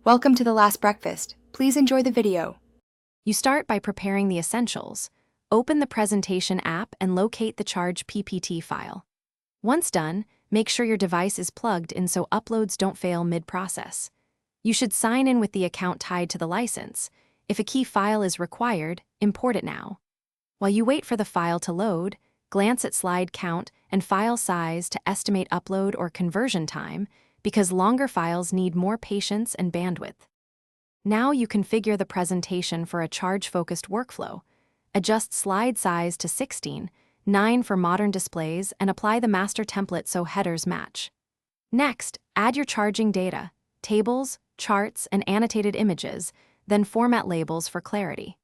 Welcome to the last breakfast. Please enjoy the video. You start by preparing the essentials. Open the presentation app and locate the charge PPT file. Once done, make sure your device is plugged in so uploads don't fail mid-process. You should sign in with the account tied to the license. If a key file is required, import it now. While you wait for the file to load, glance at slide count and file size to estimate upload or conversion time, because longer files need more patience and bandwidth. Now you configure the presentation for a charge-focused workflow. Adjust slide size to 16, 9 for modern displays, and apply the master template so headers match. Next, add your charging data, tables, charts, and annotated images, then format labels for clarity.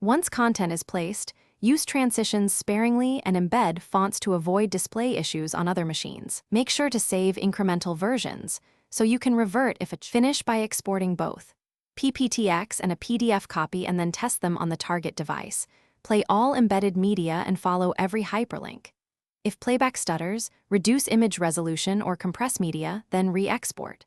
Once content is placed, use transitions sparingly and embed fonts to avoid display issues on other machines. Make sure to save incremental versions, so you can revert if finish by exporting both PPTX and a PDF copy and then test them on the target device. Play all embedded media and follow every hyperlink. If playback stutters, reduce image resolution or compress media, then re-export.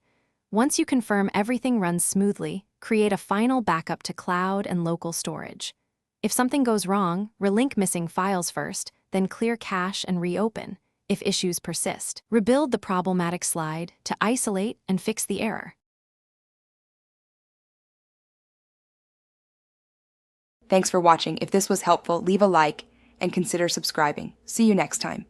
Once you confirm everything runs smoothly, create a final backup to cloud and local storage. If something goes wrong, relink missing files first, then clear cache and reopen. If issues persist, rebuild the problematic slide to isolate and fix the error. Thanks for watching. If this was helpful, leave a like and consider subscribing. See you next time.